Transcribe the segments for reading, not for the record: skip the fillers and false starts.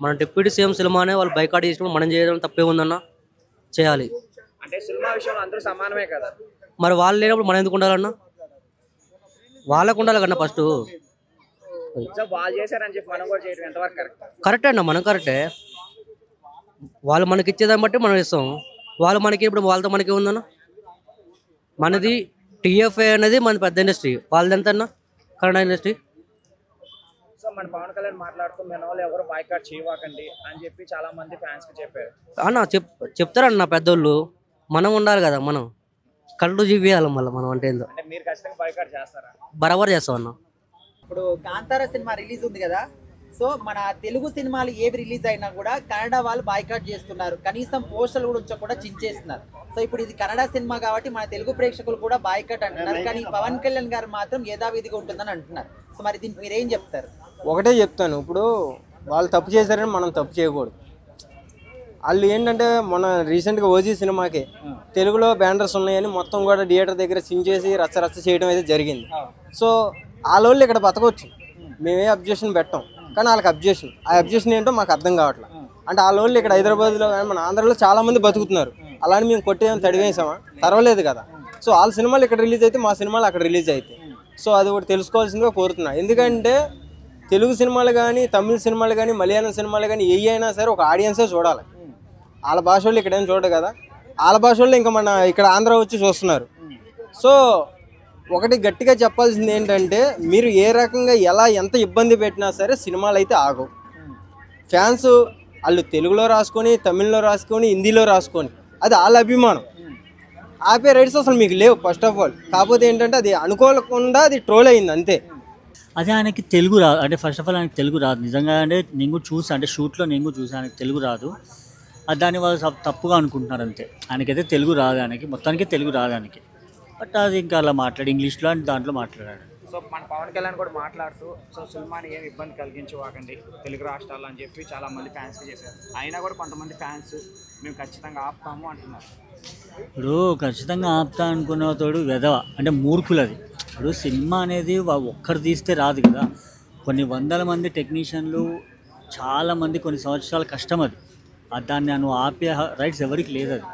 మన deputy CM సినిమానే వాళ్ళు బైకాట్ చేసినప్పుడు మనం చేయడం తప్పే ఉందన్న, చేయాలి. అంటే సినిమా విషయంలో అందరూ సమానమే కదా, మరి వాళ్ళు లేనప్పుడు మనం ఎందుకు ఉండాలన్నా? వాళ్ళకు ఉండాలి కన్నా ఫస్ట్. సో వాళ్ళు చేశారని చెప్పి మనం కూడా చేయడం ఎంతవరకు కరెక్ట్? కరెక్టే అన్న, మనం కరెక్టే. వాళ్ళు మనకి ఇచ్చేదాన్ని బట్టి మనం ఇస్తాం. వాళ్ళు మనకి ఇప్పుడు వాళ్ళతో మనకి ఉందన్న. మనది టీఎఫ్ఐ అనేది మన పెద్ద ఇండస్ట్రీ, వాళ్ళది ఎంత అన్న కన్నడ ఇండస్ట్రీ. సో మన పవన్ కళ్యాణ్ మాట్లాడుతూ మన వాళ్ళు ఎవరు బాయ్కాట్ చేయవాకండి అని చెప్పి చాలా మంది ఫ్యాన్స్ కి చెప్పారు అన్న. చెప్తారన్న పెద్దోళ్ళు, మనం ఉండాలి కదా, మనం కళ్ళు చూపించాలి మళ్ళీ మనం అంటే ఏందో. అంటే మీరు ఖచ్చితంగా బాయ్కాట్ చేస్తారా? బరాబర్ చేస్తాం అన్న. ఇప్పుడు కాంతార సినిమా రిలీజ్ ఉంది కదా, సో మన తెలుగు సినిమాలు ఏవి రిలీజ్ అయినా కూడా కన్నడ వాళ్ళు బాయ్కాట్ చేస్తున్నారు, కనీసం పోస్టర్లు కూడా ఉంచకుండా చించేస్తున్నారు. సో ఇప్పుడు ఇది కన్నడ సినిమా కాబట్టి మన తెలుగు ప్రేక్షకులు కూడా బాయ్కాట్ అంటున్నారు, కానీ పవన్ కళ్యాణ్ గారు మాత్రం యథావిధిగా ఉంటుందని అంటున్నారు. సో మరి దీనికి మీరేం చెప్తారు? ఒకటే చెప్తాను, ఇప్పుడు వాళ్ళు తప్పు చేశారని మనం తప్పు చేయకూడదు. వాళ్ళు ఏంటంటే మన రీసెంట్గా ఓజీ సినిమాకి తెలుగులో బ్యానర్స్ ఉన్నాయని మొత్తం కూడా థియేటర్ దగ్గర చించేసి రచ్చ చేయడం అయితే జరిగింది. సో వాళ్ళు ఇక్కడ బతకొచ్చు, మేమే అబ్జెక్షన్ పెట్టాం, కానీ వాళ్ళకి అబ్జెక్షన్, ఆ అబ్జెక్షన్ ఏంటో మాకు అర్థం కావట్లేదు. అంటే వాళ్ళు ఇక్కడ హైదరాబాద్లో కానీ మన ఆంధ్రలో చాలామంది బతుకుతున్నారు, అలాని మేము కొట్టేమని తడివేసామా? పర్వాలేదు కదా. సో వాళ్ళ సినిమాలు ఇక్కడ రిలీజ్ అయితే మా సినిమాలు అక్కడ రిలీజ్ అవుతాయి. సో అది ఒకటి తెలుసుకోవాల్సిందిగా కోరుతున్నా. ఎందుకంటే తెలుగు సినిమాలు కానీ తమిళ సినిమాలు కానీ మలయాళం సినిమాలు కానీ ఏ అయినా సరే ఒక ఆడియన్సే చూడాలి. వాళ్ళ భాష వాళ్ళు ఇక్కడ ఏం చూడరు కదా, వాళ్ళ భాష వాళ్ళు ఇంకా మన ఇక్కడ ఆంధ్ర వచ్చి చూస్తున్నారు. సో ఒకటి గట్టిగా చెప్పాల్సింది ఏంటంటే, మీరు ఏ రకంగా ఎలా ఎంత ఇబ్బంది పెట్టినా సరే సినిమాలు అయితే ఆగవు. ఫ్యాన్స్ వాళ్ళు తెలుగులో రాసుకొని, తమిళ్లో రాసుకొని, హిందీలో రాసుకొని, అది వాళ్ళ అభిమానం. ఆపే రైట్స్ అసలు మీకు లేవు ఫస్ట్ ఆఫ్ ఆల్. కాకపోతే ఏంటంటే అది అనుకోకుండా అది ట్రోల్ అయింది అంతే. అదే ఆయనకి తెలుగు రాదు అంటే ఫస్ట్ ఆఫ్ ఆల్ ఆయనకి తెలుగు రాదు నిజంగా. అంటే నేను కూడా చూసాను, అంటే షూట్లో నేను కూడా చూసాను, ఆయనకి తెలుగు రాదు. అది దాన్ని వాళ్ళు తప్పుగా అనుకుంటున్నారు అంతే. ఆయనకైతే తెలుగు రాదు, ఆయనకి మొత్తానికి తెలుగు రాదు ఆయనకి. బట్ అది ఇంకా అలా మాట్లాడి ఇంగ్లీష్లో అంటే దాంట్లో మాట్లాడాడు. సో మన పవన్ కళ్యాణ్ కూడా మాట్లాడుతూ సో సినిమాని ఏమి ఇబ్బంది కలిగించవాకండి తెలుగు రాష్ట్రాలు అని చెప్పి చాలా మంది ఫ్యాన్స్కి చేశారు. అయినా కూడా కొంతమంది ఫ్యాన్స్ మేము ఖచ్చితంగా ఆపుతాము అంటున్నారు. ఇప్పుడు ఖచ్చితంగా ఆపుతా అనుకున్న తోడు వెధవ అంటే మూర్ఖులు. అది ఇప్పుడు సినిమా అనేది ఒక్కరు తీస్తే రాదు కదా, కొన్ని వందల మంది టెక్నీషియన్లు, చాలామంది కొన్ని సంవత్సరాల కష్టం అది. దాన్ని నువ్వు ఆపే రైట్స్ ఎవరికి లేదు. అది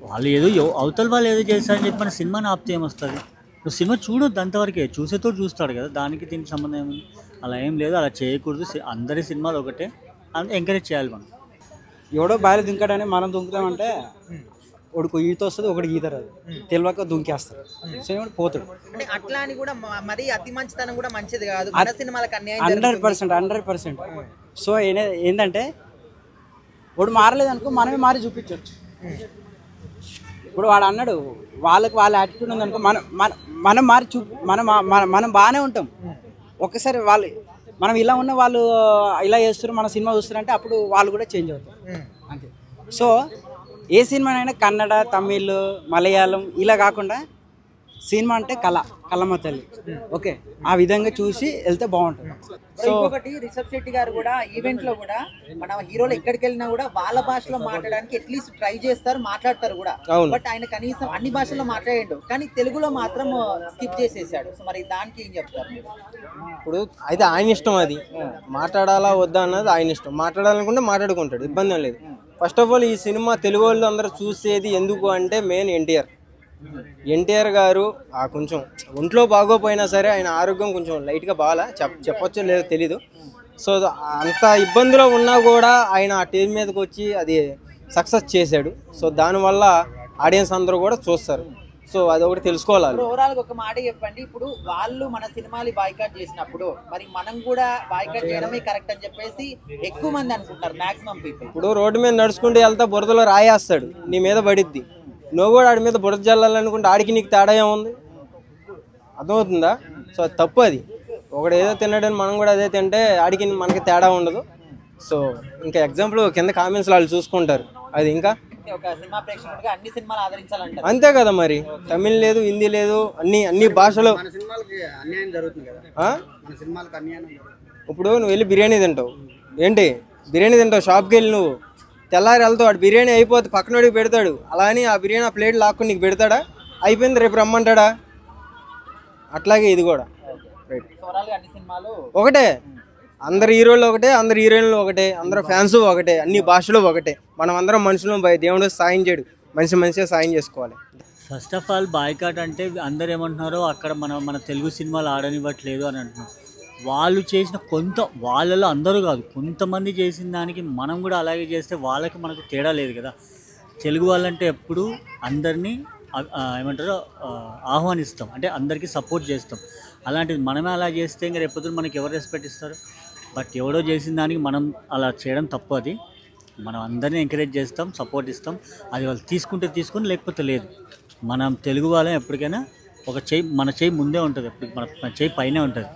వాళ్ళు ఏదో అవతల వాళ్ళు ఏదో చేస్తారని చెప్పి మన సినిమాని ఆపితే ఏమొస్తుంది? నువ్వు సినిమా చూడొద్దు, అంతవరకే. చూసేతో చూస్తాడు కదా, దానికి దీనికి సంబంధం ఏముంది? అలా ఏం లేదు, అలా చేయకూడదు. అందరి సినిమాలు ఒకటే, ఎంకరేజ్ చేయాలి మనం. ఎవడో బాగా దుంకాడని మనం దుంకుతామంటే ఒకడికి ఈత వస్తుంది, ఒకటికి ఈత రాదు, తెలియక దుంకేస్తాడు, సో పోతాడు. అంటే అట్లా అని కూడా మరి అతి మంచితనం కూడా మంచిది కాదు, మన సినిమాలకు అన్యాయం 100%. సో ఏంటంటే వాడు మారలేదు అనుకో, మనమే మారి చూపించవచ్చు. ఇప్పుడు వాడు అన్నాడు వాళ్ళకి వాళ్ళ యాటిట్యూడ్ ఉంది అనుకో, మనం మారి మనం బాగానే ఉంటాం. ఒక్కసారి వాళ్ళు మనం ఇలా ఉన్న వాళ్ళు ఇలా చేస్తారు, మన సినిమా చూస్తారంటే అప్పుడు వాళ్ళు కూడా చేంజ్ అవుతారు అంతే. సో ఏ సినిమానైనా కన్నడ, తమిళ్, మలయాళం ఇలా కాకుండా సినిమా అంటే కళమ్మ తల్లి, ఓకే, ఆ విధంగా చూసి వెళ్తే బాగుంటుంది. సో ఇంకొకటి రిషబ్ శెట్టి గారు కూడా ఈవెంట్ లో కూడా మన హీరోలు ఎక్కడికి వెళ్ళినా కూడా వాళ్ళ భాషలో మాట్లాడడానికి అట్లీస్ట్ ట్రై చేస్తారు, మాట్లాడతారు కూడా. బట్ ఆయన కనీసం అన్ని భాషల్లో మాట్లాడాడు, కానీ తెలుగులో మాత్రం స్కిప్ చేసేసాడు. సో మరి దానికి ఏం చెప్తారు? ఇప్పుడు అయితే ఆయన ఇష్టం, అది మాట్లాడాలా వద్దా అన్నది ఆయన ఇష్టం. మాట్లాడాలనుకుంటే మాట్లాడుకుంటాడు, ఇబ్బంది లేదు. ఫస్ట్ ఆఫ్ ఆల్ ఈ సినిమా తెలుగు వాళ్ళు అందరూ చూసేది ఎందుకు అంటే మెయిన్ ఎన్టీఆర్ గారు కొంచెం ఒంట్లో బాగోపోయినా సరే ఆయన ఆరోగ్యం కొంచెం లైట్గా బాగా చెప్పొచ్చో లేదో తెలీదు. సో అంత ఇబ్బందిలో ఉన్నా కూడా ఆయన ఆ టీం మీదకి వచ్చి అది సక్సెస్ చేశాడు. సో దానివల్ల ఆడియన్స్ అందరూ కూడా చూస్తారు. సో అది ఒకటి తెలుసుకోవాలి. ఓవరాల్ ఒక మాట చెప్పండి, ఇప్పుడు వాళ్ళు మన సినిమాలు బాయ్కాట్ చేసినప్పుడు మరి మనం కూడా బాయ్కాట్ చేయడమే కరెక్ట్ అని చెప్పేసి ఎక్కువ మంది అనుకుంటారు, మాక్సిమం పీపుల్. ఇప్పుడు రోడ్డు మీద నడుచుకుంటూ వెళ్తా బురదలో రాయేస్తాడు, నీ మీద పడిద్ది, నువ్వు కూడా ఆడి మీద బురద జల్లాలనుకుంటే ఆడికి నీకు తేడా ఏముంది? అర్థమవుతుందా? సో అది తప్పు. అది ఒకడు ఏదో తిన్నాడని మనం కూడా అదే తింటే ఆడికి మనకి తేడా ఉండదు. సో ఇంకా ఎగ్జాంపుల్ కింద కామెంట్స్ వాళ్ళు చూసుకుంటారు. అది ఇంకా ఒక సినిమా ప్రేక్షకుడిగా అన్ని సినిమాలు ఆదరించాలంటారు, అంతే కదా. మరి తమిళ్ లేదు, హిందీ లేదు, అన్ని భాషలు ఇప్పుడు నువ్వు వెళ్ళి బిర్యానీ తింటావు, ఏంటి బిర్యానీ తింటావు, షాప్కి వెళ్ళి నువ్వు తెల్లారి వెళ్తావు, వాడు బిర్యానీ అయిపోతే పక్కనోడికి పెడతాడు, అలా అని ఆ బిర్యానీ ఆ ప్లేట్ లాక్కుని నీకు పెడతాడా? అయిపోయింది రేపు రమ్మంటాడా? అట్లాగే ఇది కూడా ఒకటే. అందరు హీరోలు ఒకటే, అందరు హీరోయిన్లు ఒకటే, అందరు ఫ్యాన్స్ ఒకటే, అన్ని భాషలు ఒకటే. మనం అందరం మనుషులు, దేవుడు సాయం చేయడు, మనిషిగా సాయం చేసుకోవాలి. ఫస్ట్ ఆఫ్ ఆల్ బాయ్కాట్ అంటే అందరు ఏమంటున్నారో అక్కడ మన తెలుగు సినిమాలు ఆడనివ్వట్లేదు అని అంటున్నారు. వాళ్ళు చేసిన వాళ్ళలో అందరూ కాదు, కొంతమంది చేసిన దానికి మనం కూడా అలాగే చేస్తే వాళ్ళకి మనకు తేడా లేదు కదా. తెలుగు వాళ్ళంటే ఎప్పుడు అందరినీ ఏమంటారో ఆహ్వానిస్తాం, అంటే అందరికీ సపోర్ట్ చేస్తాం. అలాంటిది మనమే అలా చేస్తే ఇంకా రేపొద్దున మనకి ఎవరు రెస్పెక్ట్ ఇస్తారు? బట్ ఎవడో చేసిన దానికి మనం అలా చేయడం తప్పు. అది మనం అందరినీ ఎంకరేజ్ చేస్తాం, సపోర్ట్ ఇస్తాం. అది వాళ్ళు తీసుకుని లేకపోతే లేదు. మనం తెలుగు వాళ్ళం ఎప్పటికైనా మన చేయి ముందే ఉంటుంది, ఎప్పుడు మన చేయి పైనే ఉంటుంది.